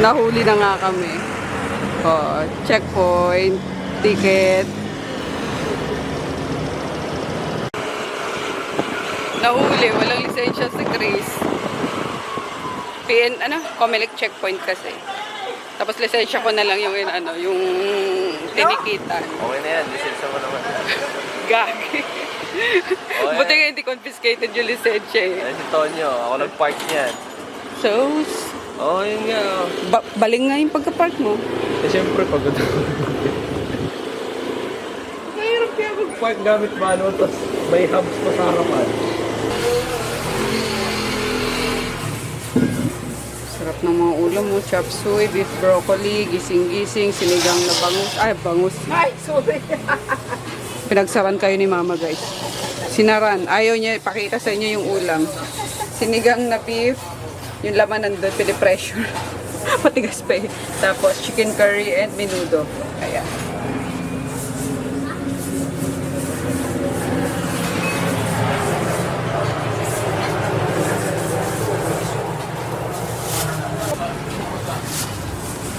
Nahuli na nga kami. Oh, checkpoint, ticket. Nahuli, walang lisensya si Chris. Comelec checkpoint kasi. Tapos lisensya ko na lang yung yung tinikitan. Okay na yan, lisensya mo naman. Gagi. Okay. Buti nga hindi confiscated yung lisensya eh. Ay, si Tonyo, ako nag-park niyan. So, Yun nga. baling nga yung pagka-park mo. Eh, siyempre, pagod ako. Mahirap kaya mag-park gamit manual, tapos may hubs pa sa harapan. Sarap ng mga ulam mo. Chop suey, beef broccoli, gising-gising, sinigang na bangus. Ay, bangus. Ay, sorry. Pinagsaran kayo ni mama, guys. Sinaran. Ayaw niya ipakita sa inyo yung ulam. Sinigang na beef. Yung laman nandun, pinipressure. Matigas pa eh. Tapos, chicken curry and menudo. Ayan.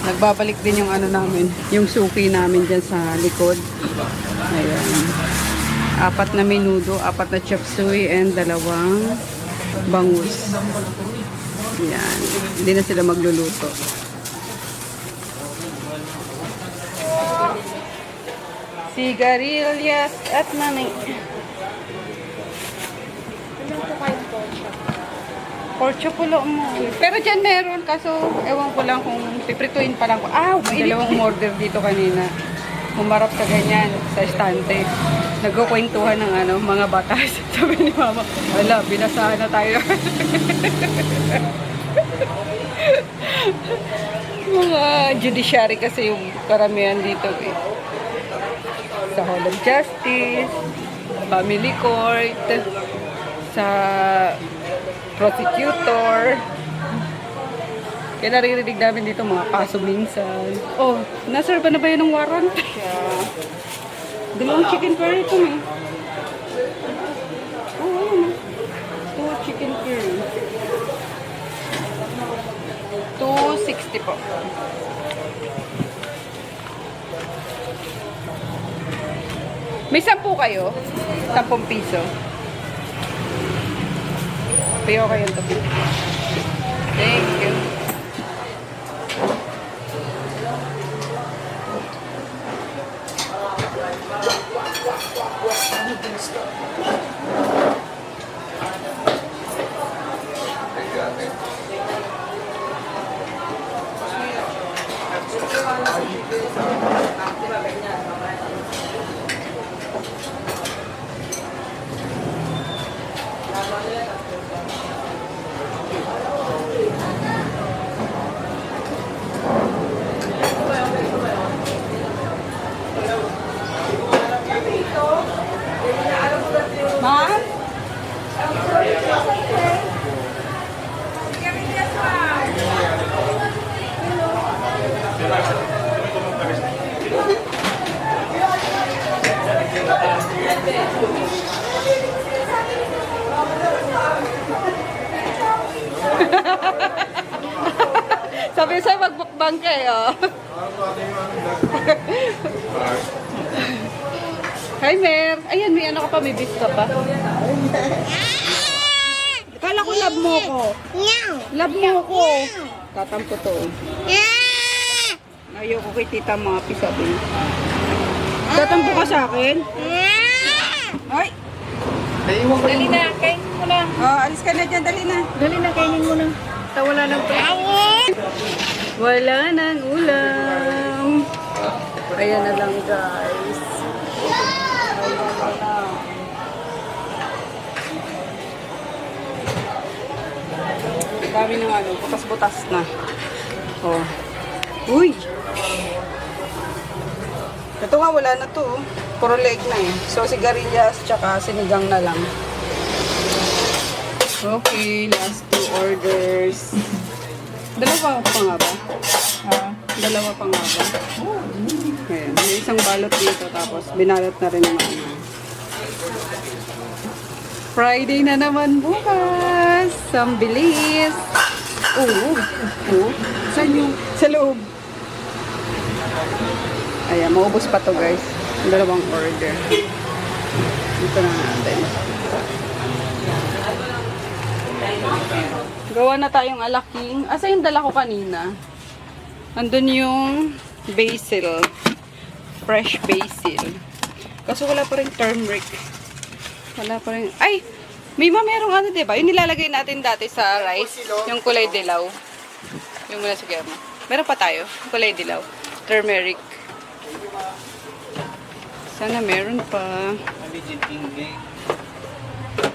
Nagbabalik din yung namin, yung suki namin dyan sa likod. Ayan. 4 na menudo, 4 na chop suey, and 2 bangus. Ayan. Hindi na sila magluluto. Sigarilyas at mani. Porcho pulo mo. Pero dyan meron, kaso ewan ko lang kung piprituin pa lang ko. Dalawang order dito kanina. Humarap sa ganyan, sa estante. Nagkukwentuhan ng mga batas. Sabi ni mama, wala, binasahan na tayo. Mga judiciary kasi yung karamihan dito eh. Sa Hall of Justice, Family Court, sa prosecutor. Kaya naririnig namin dito mga kaso minsan. Oh, naserve na ba yun ng warrant? Dalawang chicken curry ito eh. Oh, ayun. 2 chicken curry. 260 po. May 10 kayo? 10 piso. Payo kayo ito. Thank you. Ma'am? Sabi sa'yo, magbukbang kayo. Hi, Mer. Ayan, may ka pa, may beef ka pa. Kala ko love mo ko. Love mo ko. Tatampo to. Ayoko kay tita mga pisabi. Tatampo ka sa akin? Ay! Dali na, kainin mo na. Oh, alis ka na dyan, dali na. Dali na, kainin mo na. Wala nang Wala nang ulam. Ayan na lang, guys. Dami ng butas-butas na. Oh. Uy! Ito nga, wala na to. Puro leg na eh. So, sigarilyas, tsaka sinigang na lang. Okay, last 2 orders. Dalawa pa nga ba? Dalawa pa nga ba? Ayan, may isang balot dito, tapos binalot na rin naman. Friday na naman bukas. Ang bilis. Saan yung... Sa loob. Ayan, maubos pa to guys. Ang dalawang order. Dito na natin. Gawa na tayong alaking. Asa yung dala ko kanina? Andun yung basil. Fresh basil. Kaso wala pa rin turmeric. Wala pa rin. Ay! May merong ano, diba? Yung nilalagay natin dati sa rice. Yung kulay dilaw. Yung mula sa gama. Meron pa tayo. Kulay dilaw. Turmeric. Sana meron pa.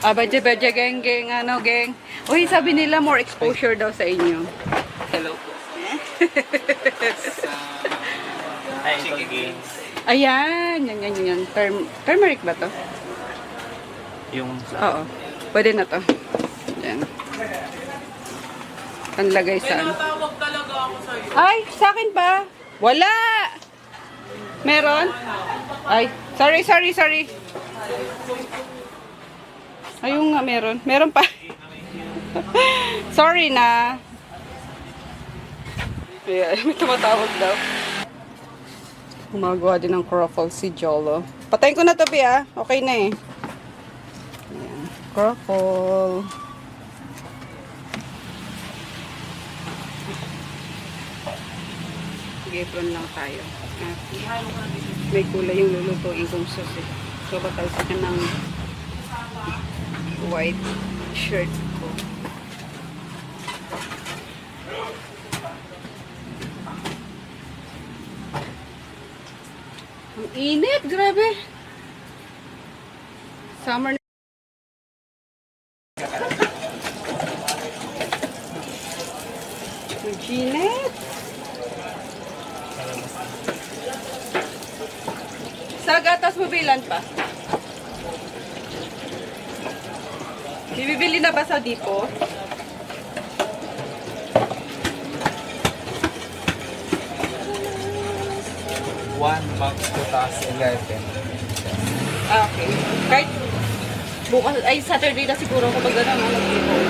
Badya, geng, ano, geng. Uy, sabi nila more exposure daw sa inyo. Hello po. Ay, sige. Ayan, yan. Turmeric ba to? Yung... Oo. Pwede na to. Yan. Panlagay saan? Ay, sa akin ba? Wala! Meron? Ay, sorry. Ayun nga, meron. Meron pa. Sorry na. Ayan, may tumatawag daw. Gumagawa din ng croffle si Jolo. Patayin ko na to, Pia. Okay na eh. Ayan. Croffle. Apron lang tayo. May kulay yung lulutuin kong sauce eh. So, batalsakan ng white shirt ko. Ang init, grabe. Summer na. Ang init. Sa gatas mo bilan pa? Bibili na ba sa Depot? One box to taas 11. Okay. Kahit bukas, ay Saturday na siguro kapag gano'n ang Depot.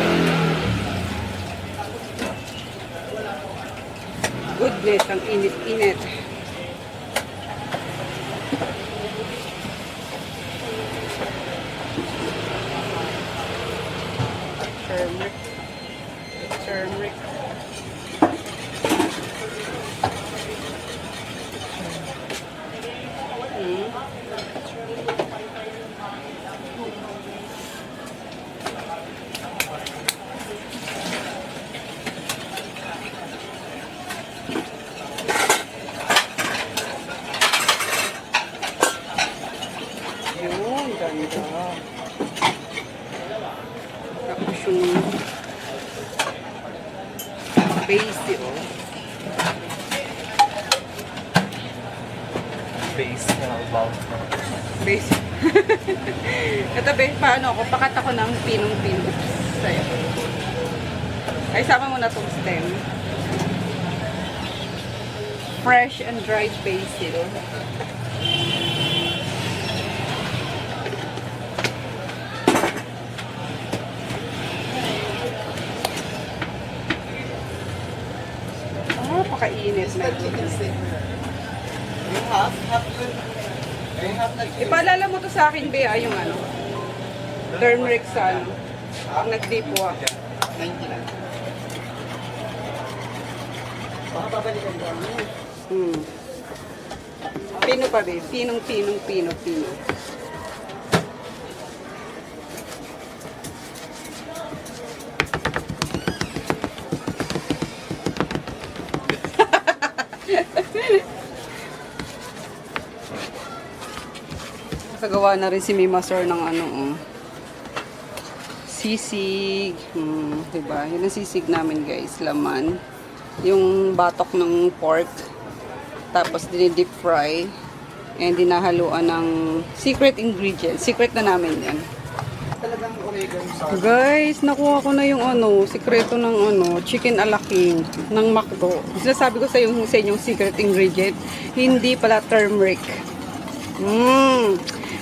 Goodness, ang init-init. Turmeric. Yun, ganda. Tapos yung basil. Base na about. Basil. Ito, paano ako? Pakat ako ng pinong-pino. Sa'yo. Ay, sama mo na itong stem. Fresh and dried basil. Pakainit na. Ipaalala mo to sa akin, Bea, yung ano, turmeric sa ano, pag nagdipwa. 99. Baka babalikan ko. Pino pa, Bea. Pino. Kagawa na rin si Mima Sor ng ano, sisig. Diba? Yun ang sisig namin, guys. Laman. Yung batok ng pork. Tapos dinidip fry. And dinahaluan ng secret ingredients. Secret na namin yan. Talagang oregano sa... Guys, nakuha ko na yung ano, sikreto ng ano, chicken alaking ng McDo. Sinasabi ko sa inyong secret ingredient, hindi pala turmeric.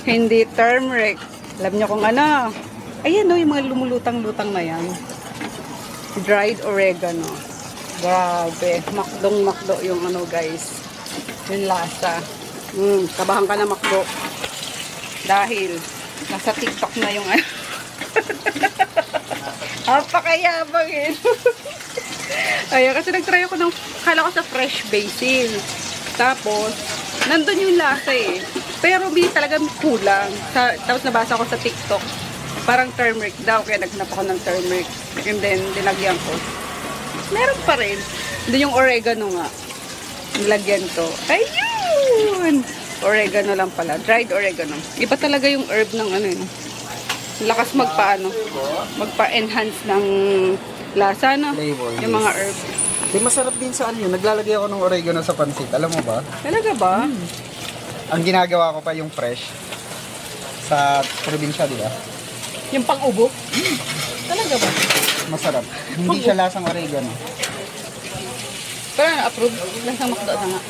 Hindi turmeric. Alam niyo kung ano? Ayan o, yung mga lumulutang-lutang na yan. Dried oregano. Grabe. Makdong-makdo yung ano guys. Yung lasa. Kabahan ka na makdo. Dahil nasa TikTok na yung ano. Apakayabang eh. Ayan, kasi nagtry ako ng, kala ko sa fresh basil. Tapos, nandun yung lasa eh. Pero may talagang kulang. Tapos nabasa ko sa TikTok, parang turmeric daw. Kaya naghanap ako ng turmeric. And then, dinagyan ko. Meron pa rin. Doon yung oregano nga. Nilagyan ko. Ayun! Oregano lang pala. Dried oregano. Iba talaga yung herb ng ano yun. Lakas magpa-enhance ng lasa, no? Flavor, Yung mga herb. Di masarap din sa ano yun. Naglalagay ako ng oregano sa pansit. Alam mo ba? Talaga ba? Ang ginagawa ko pa yung fresh sa probinsya, di ba? Yung pang-ubo? Talaga ba? Masarap. Hindi siya lasang oregano. Pero na-approve. Lasang makdo na nga.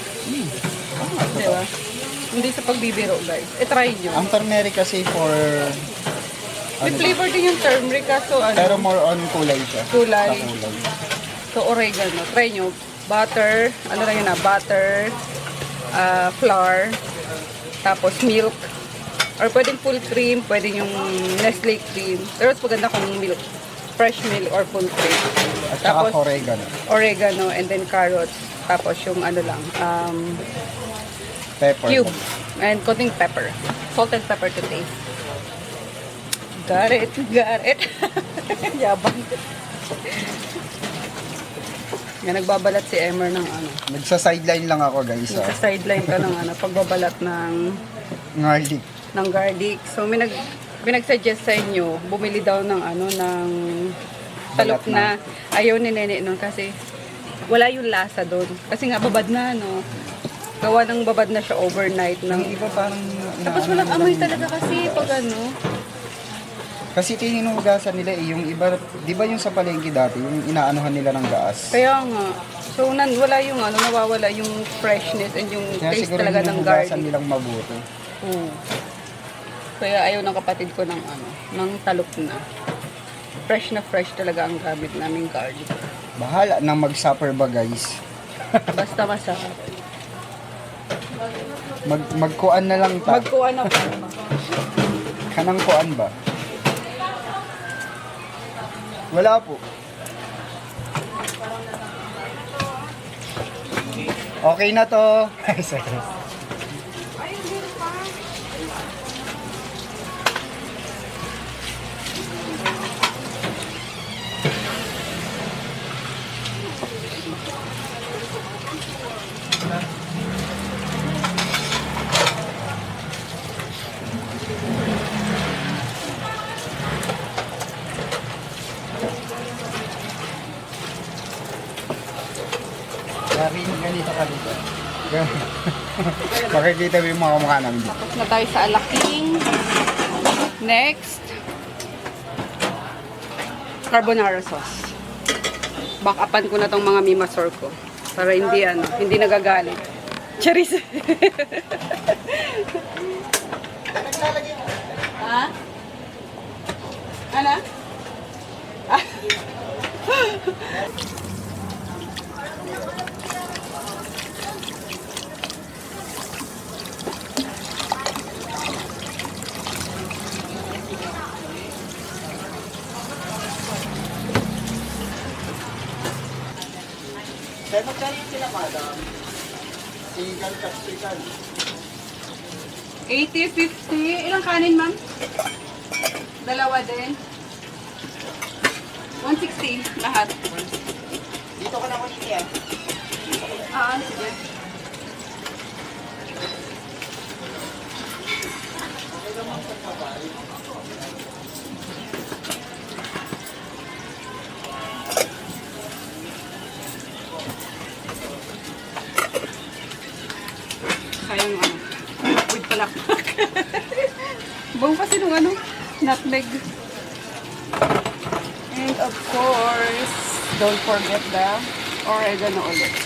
Diba? Hindi sa pagbibiro, guys. Try nyo. Ang turmeric kasi for... May flavor din yung turmeric, kaso ano? Pero more on kulay siya. Kulay. Sa kulay. So, oregano. Try nyo. Butter. Ano lang yun na? Butter. Flour. Tapos milk. Or pwedeng full cream. Pwedeng yung Nestle cream. Pero mas maganda kung milk. Fresh milk or full cream. At saka oregano. Oregano and then carrots. Tapos yung ano lang. Pepper. Cube. And konting pepper. Salt and pepper to taste. Got it. Got it. Yabang. Yan, nagbabalat si Emer ng ano. Nagsa-sideline lang ako, guys. Sa sideline ka ng ano, pagbabalat ng Garlic. garlic. So, may nag-suggest sa inyo, bumili daw ng ano, ng talok Balat na. Ayaw ni Nene nun kasi wala yung lasa doon. Kasi nga, babad na, no? Gawa ng babad na siya overnight. Ang iba parang... Tapos walang amoy talaga kasi pag ano. Kasi hinuhugasan nila eh, yung iba, di ba yung sa palengke dati, yung inaanuhan nila ng gaas. Kaya nga. So, wala yung ano, nawawala yung freshness and yung Kaya taste siguro talaga ng hinuhugasan garlic. nilang mabuti. Oo. Kaya ayaw ng kapatid ko ng ano, ng talok na. Fresh talaga ang gamit naming garlic. Bahala nang mag-supper ba, guys? Basta masarap. Magkuan na lang ta. Magkuha na pa. Kanang kuan ba? Wala po. Okay na to. Garin, ganito ka dito. Makikita mo yung mga kamukha namin dito. Tapos na tayo sa alaking. Next. Carbonara sauce. Back-upan ko na tong mga mimasor ko. Para hindi ano, hindi nagagalit. Charis. Ha? Ano? Kaya magkano yung sila, madam? Single capsican. 80, 50. Ilang kanin, ma'am? Dalawa din. 160 lahat. Dito ka na ko niya. Sige. Sayang ano. With palakpak. Bang kasi nung ano, nutmeg. And of course, don't forget the oregano ulit.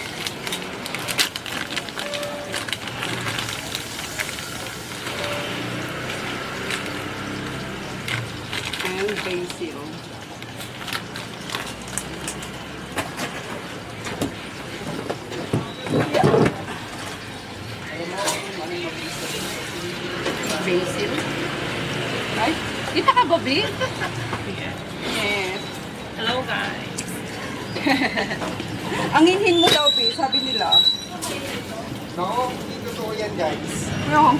And basil. basil. Ay, kita ka, Bobby? Yes. Hello guys. Ang hinhin mo daw, Bi, sabi nila. No, hindi totoo yan guys. No,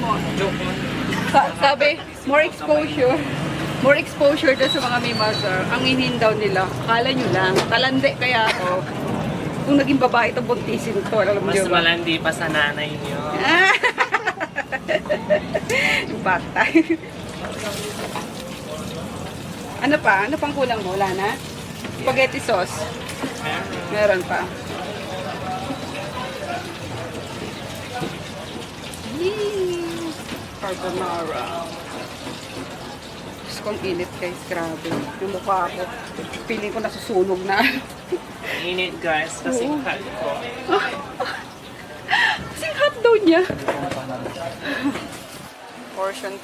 sabi, more exposure. More exposure daw sa mga mimasar. Ang hinhin daw nila. Akala nyo lang. Talande kaya ako. Kung naging babae ito, buntisin ito. Alam Mas nyo ba? malandi pa sa nanay niyo. Yung bata. Ano pa? Ano pang kulang mo? Wala na? Spaghetti sauce. Meron pa. Yee! Carbonara. Diyos ko, ang init guys. Grabe. Yung mukha ko. Feeling ko nasusunog na. Init guys, kasi Oo. hot ko. Kasing hot daw niya. Portion.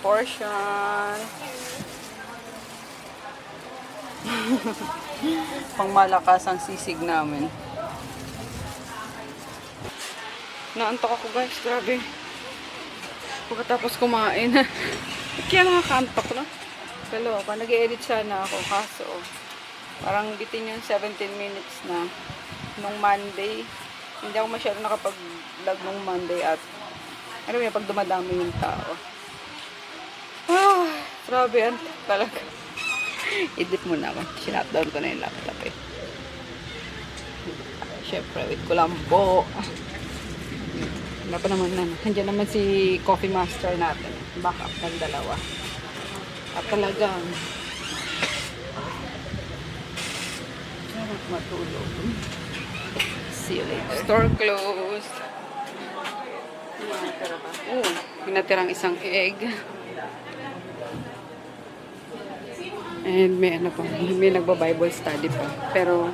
Pangmalakas ang sisig namin. Naantok ako guys, grabe. Pagkatapos kumain. Kaya nakakantok na. Dalawa pa, nag-edit sana ako. Kaso, parang bitin yung 17 minutes na. Nung Monday, hindi ako masyado nakapag-vlog nung Monday at alam mo pag dumadami yung tao. Grabe yan talaga. Edit muna ako. Sinapdown ko na yung laptop eh. Siyempre, wait ko lang po. Wala pa naman na. Nandiyan naman si coffee master natin. Backup ng dalawa. At talagang sarap matulog. See you later. Store closed. Pinatirang isang egg. And may ano pa, may nagba-Bible study pa. Pero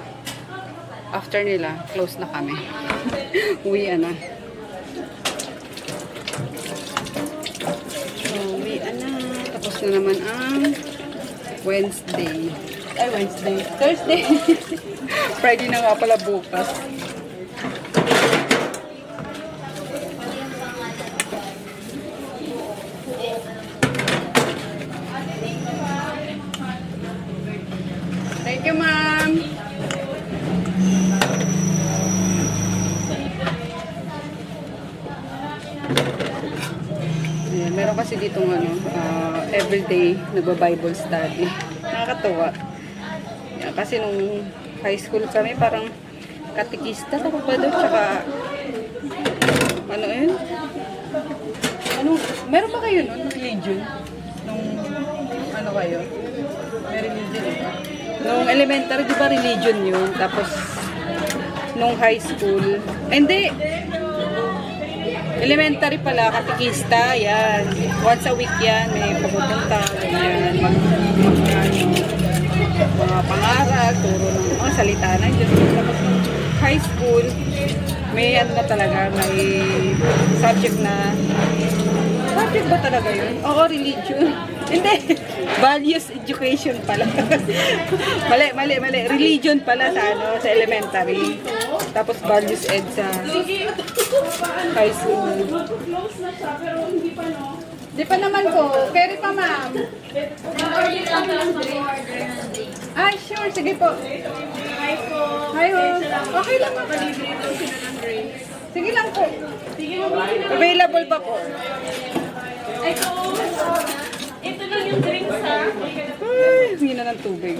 after nila, close na kami. Uwian na. Uwian na. Tapos na naman ang Wednesday. Ay, Wednesday. Thursday. Friday na nga pala bukas. Thank you, ma'am. Ayan, meron kasi ditong ano, everyday nagba-Bible study. Nakakatuwa. Ayan, kasi nung high school kami, parang katikista ako pa doon, tsaka ano yun? Ano, meron ba kayo nun? Religion? Nung ano kayo? May religion eh. Nung elementary, di ba religion yun? Tapos, nung high school, hindi. Elementary pala, katikista, yan. Once a week yan, may pupunta, ganyan. Mga pangaral, turo ng salita na. Tapos nung high school, may ano na talaga, may subject na, subject ba talaga yun? Oo, religion. Hindi. Values education pala. mali. Religion pala sa ano, sa elementary. Tapos values ed sa high school. Di pa naman po. Carry pa, ma'am. Ay, sure. Sige po. Hi po. Hi po. Okay lang. Sige lang po. Available pa po. Ito lang yung drinks ha. Ay, hindi na ng tubig.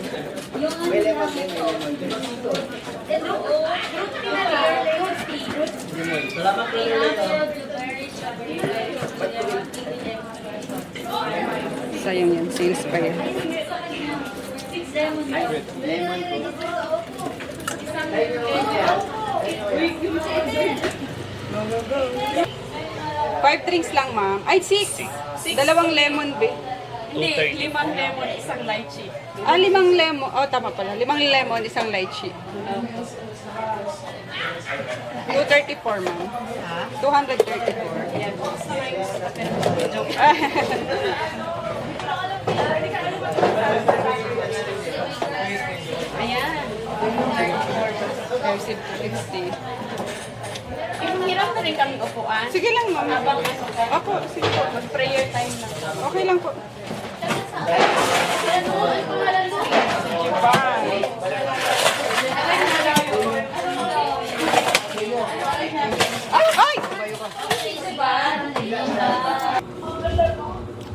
Sayang yan, sales pa yan. Go. 5 drinks lang, ma'am. Ay, 6. Dalawang lemon, be. Hindi, 5 lemon, isang lychee. 5 lemon. Oh, tama pala. 5 lemon, isang lychee. 234, ma'am. 234. Yan. Ayan. Receipt 250. Yung hirap lang na rin kami upuan. Sige lang, ma'am. Habang ano ka. Ako, sige po. Mag-prayer time lang. Okay lang po. Ay! Ay!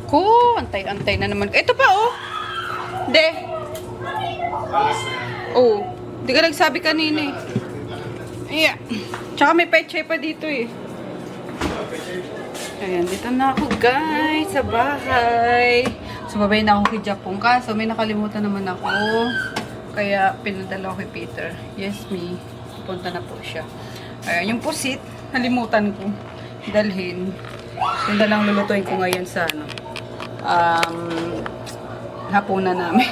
Ko, antay-antay na naman. Ito pa, oh. De. Oh. Di ka nagsabi kanina eh. Yeah. Tsaka may peche pa dito eh. Ayan, dito na ako guys, sa bahay. Sumabay na ako kay Japong kaso may nakalimutan naman ako. Kaya pinadala ko kay Peter. Yes, me. Pupunta na po siya. Ayan, yung pusit, nalimutan ko dalhin. Yung dalang lulutuin ko ngayon sa ano, hapunan namin.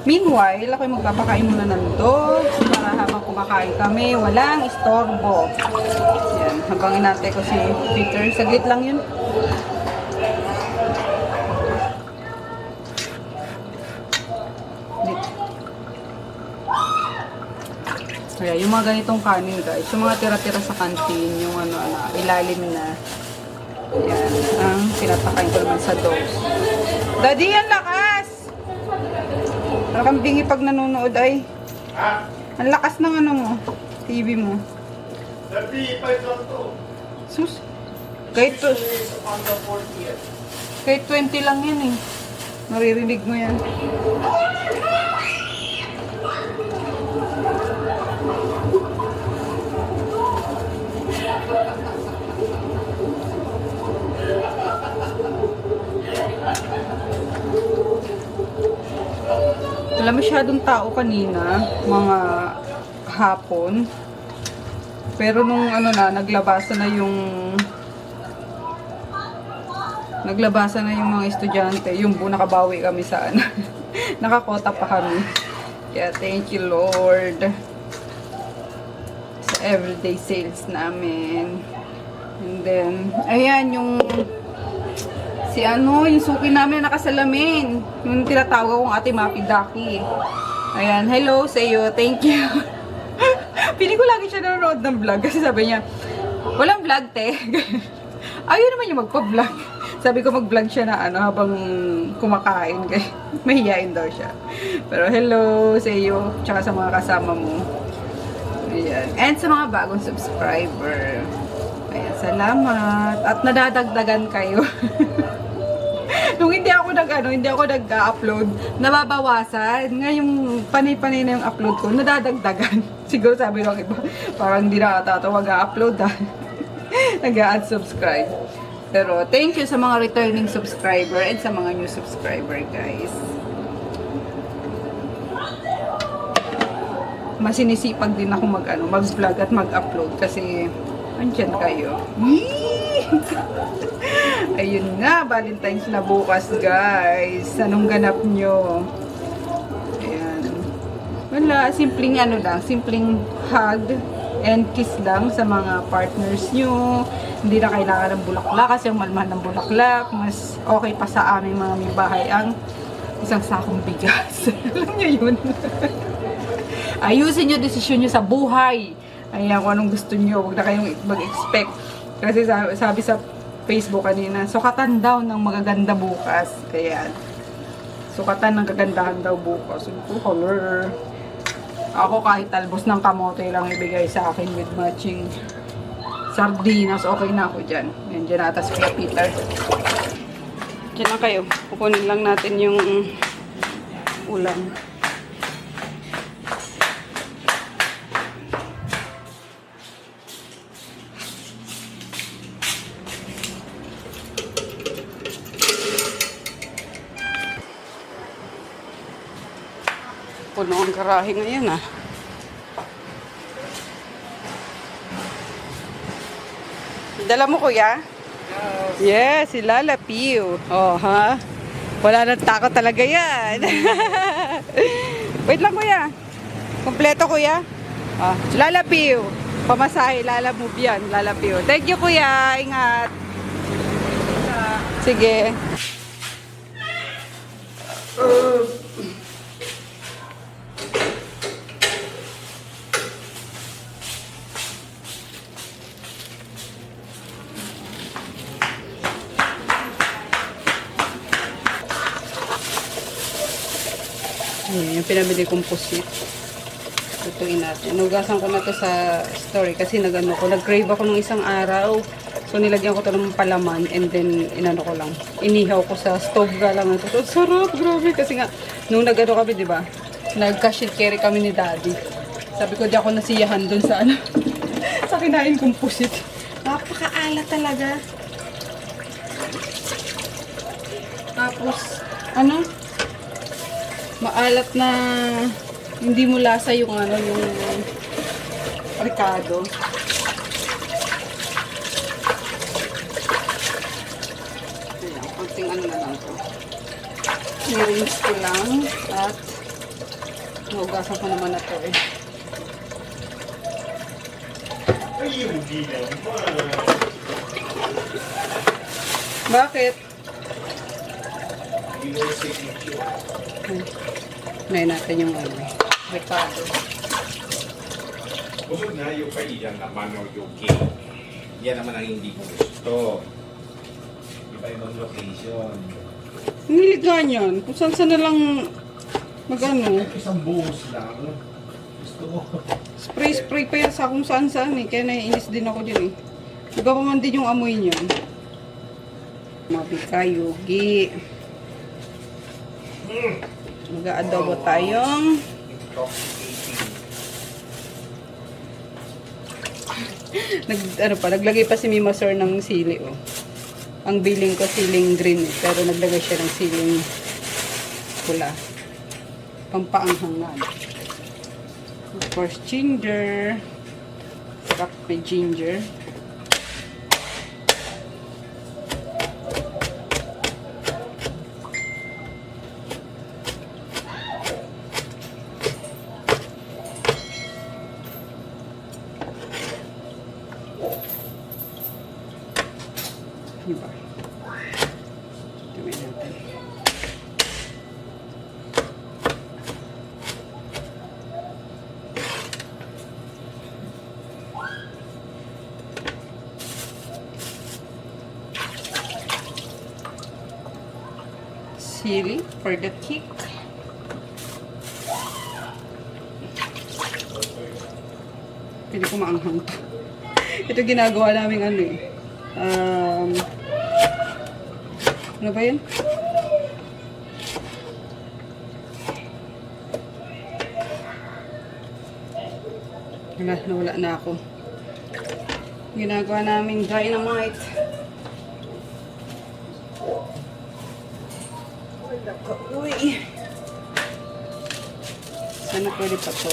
Meanwhile, ako'y magpapakain muna ng dog para habang kumakain kami, walang istorbo. Yan, habang inantay ko si Peter. Saglit lang yun. Kaya yung mga ganitong kanin guys, yung mga tira-tira sa kantin, yung ano, ilalim na. Yan, ang pinapakain ko naman sa dog. Daddy, yan lakas! Parang kang bingi pag nanonood ay. Ang lakas ng ano mo, TV mo. Sus. Kahit 20 lang yan eh. Maririnig mo yan. Wala masyadong tao kanina, mga hapon. Pero nung ano na, naglabasan na yung mga estudyante, yung nakabawi kami sa ano. Nakakota pa kami. Kaya thank you Lord sa everyday sales namin. And then, ayan yung yung suki namin na nakasalamin. Yung tinatawag kong Ate Mapidaki. Ayan, hello sa iyo. Thank you. Pili ko lagi siya nanonood ng vlog kasi sabi niya, walang vlog, te. Ayaw naman yung magpa-vlog. Sabi ko mag-vlog siya na ano habang kumakain. Mahihain daw siya. Pero hello sa iyo, tsaka sa mga kasama mo. Ayan. And sa mga bagong subscriber. Ayan, salamat. At nadadagdagan kayo. Nung hindi ako nag-upload, nababawasan. Ngayong panay-panay na yung upload ko, nadadagdagan. Siguro sabi ng iba, parang hindi na ata ito mag-upload ha. Nag-a-add subscribe. Pero thank you sa mga returning subscriber and sa mga new subscriber guys. Masinisipag din ako mag-vlog at mag-upload kasi andyan kayo. Ayun nga, Valentine's na bukas guys. Anong ganap nyo? Ayan. Wala, simpleng simpleng hug and kiss lang sa mga partners nyo. Hindi na kailangan ng bulaklak kasi ang malmahal ng bulaklak. Mas okay pa sa aming mga may bahay ang isang sakong bigas. Alam nyo yun? Ayusin nyo desisyon nyo sa buhay. Ayan, kung anong gusto nyo. Huwag na kayong mag-expect. Kasi sabi sa Facebook kanina, sukatan daw ng magaganda bukas. Kaya, sukatan ng kagandahan daw bukas. Ito, color. Ako kahit talbos ng kamote lang ibigay sa akin with matching sardinas. Okay na ako dyan. Yan, dyan atas Kuya Peter. Dyan lang kayo. Kukunin lang natin yung ulam. Puno ang garahe ngayon ah. Dala mo kuya? Yes, si Lala Piu. Oh ha? Wala nang takot talaga yan. Wait lang kuya. Kompleto kuya? Ah, Lala Piu. Pamasahe, Lala Move yan. Lala Piu. Thank you kuya. Ingat. Sige. Ayan, yung pinabili kong pusit. Lutuin natin. Nugasan ko na to sa story kasi nag-crave ako nung isang araw. So, nilagyan ko to ng palaman and then, ko lang. Inihaw ko sa stove ka lang. So, sarap, grabe. Kasi nga, nung kami, di ba? Nag-cash and carry kami ni Daddy. Sabi ko, di ako nasiyahan dun sa sa kinain kong pusit. Napakaalat talaga. Tapos, maalat na hindi mo lasa yung yung ricado. Ayan, konting na lang to. I-rinse ko lang at nugasan ko naman na to eh. Bakit? Ngayon natin yung ricado. Busog na yung kaiyan naman o yung cake. Yan naman ang hindi ko gusto. Iba-ibang location. Nilig nga yan. Kung saan na lang Isang buhos lang. Gusto ko. spray pa yan sa kung saan eh. Kaya naiinis din ako din eh. Iba pa man din yung amoy niyan. Mabika, yugi. Mag-aadobo tayong naglagay pa si Mima Sir ng sili oh. Ang biling ko siling green pero naglagay siya ng siling pula. Pampaanghangan. Of course, ginger. Sarap may ginger. Diba? Tumay natin. Sili for the kick. Pili ko maanghang to. Ito ginagawa namin ano ba yun? Nawala na ako. Ginagawa namin dynamite. Uy! Sana pwede pa to.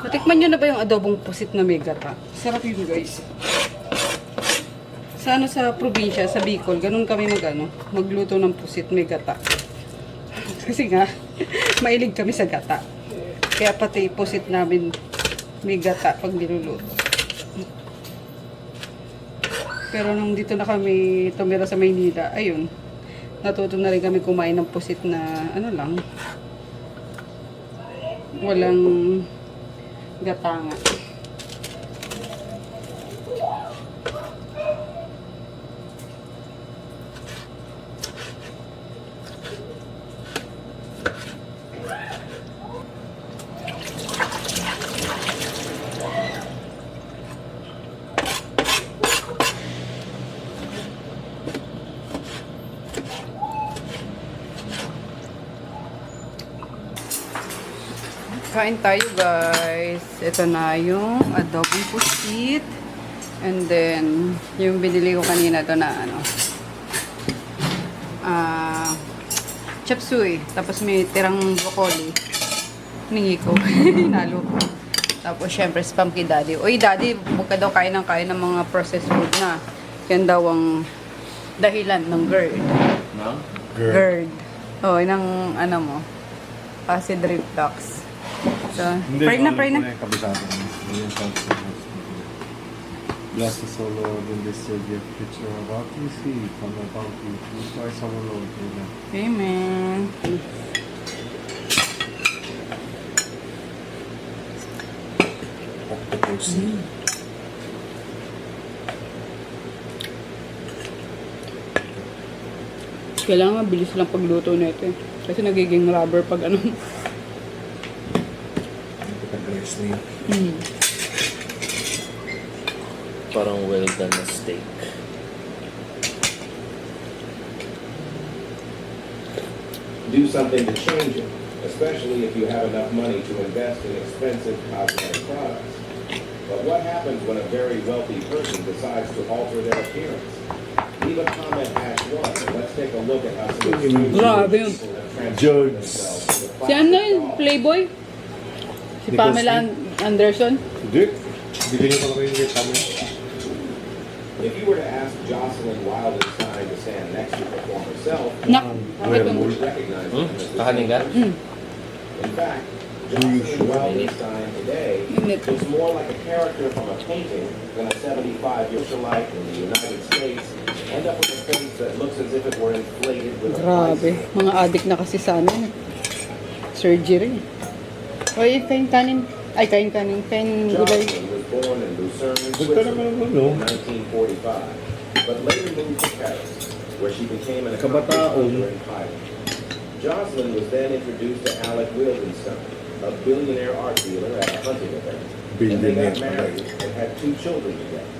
Natikman nyo na ba yung adobong pusit na may gata? Sarap yun guys. Sa sa probinsya, sa Bicol, ganun kami magluto ng pusit may gata. Kasi nga, mailig kami sa gata. Kaya pati pusit namin may gata pag niluluto. Pero nung dito na kami tumira sa Maynila, ayun, natuto na rin kami kumain ng pusit na walang gata nga. Kain tayo guys. Ito na yung adobong pusit. And then, yung binili ko kanina to na chop suey. Tapos may tirang broccoli. Hiningi ko. Hinalo ko. Tapos syempre spam kay Daddy. Uy Daddy, huwag ka daw kain ng mga processed food na. Yan daw ang dahilan ng GERD. No? GERD. Oh, yun ang mo. Acid reflux. So, pray na. Bless us, O Lord, in this day gift which you are about to receive from the bounty through Christ our Lord. Amen. Amen. Octopus. Kailangan mabilis lang pagluto nito eh. Kasi nagiging rubber pag ano. Pagka-glass na yun. Parang well done na steak. Do something to change it, especially if you have enough money to invest in expensive cosmetic products. But what happens when a very wealthy person decides to alter their appearance? Leave a comment #1 and let's take a look at how some extremely Grabe yun. people have transformed George. themselves into Si ano plastic yun? dolls. Playboy? Si Nicole Pamela Anderson? Hindi. Bigyan niyo ko na kayo yung camera. If you were to ask Jocelyn Wildenstein to stand next to perform herself, Nak. you would recognize her as the Kahanin ka? same person. In fact, Jocelyn Wildenstein today Init. looks more like a character from a painting than a 75-year socialite in the United States end up with a face that looks as if it were inflated with a Grabe. bicycle. Mga addict na kasi sa ano. Surgery. Oy, kain kanin. Ay, kain kanin. Kain gulay. Jocelyn was born in Lucerne, Ganda naman Switzerland ano. in 1945, but later moved to Paris, where she became an accomplished Kabataon. hunter and pilot. Jocelyn was then introduced to Alec Wildenstein, a billionaire art dealer at a hunting event. And they got Billionaire. married and had 2 children together.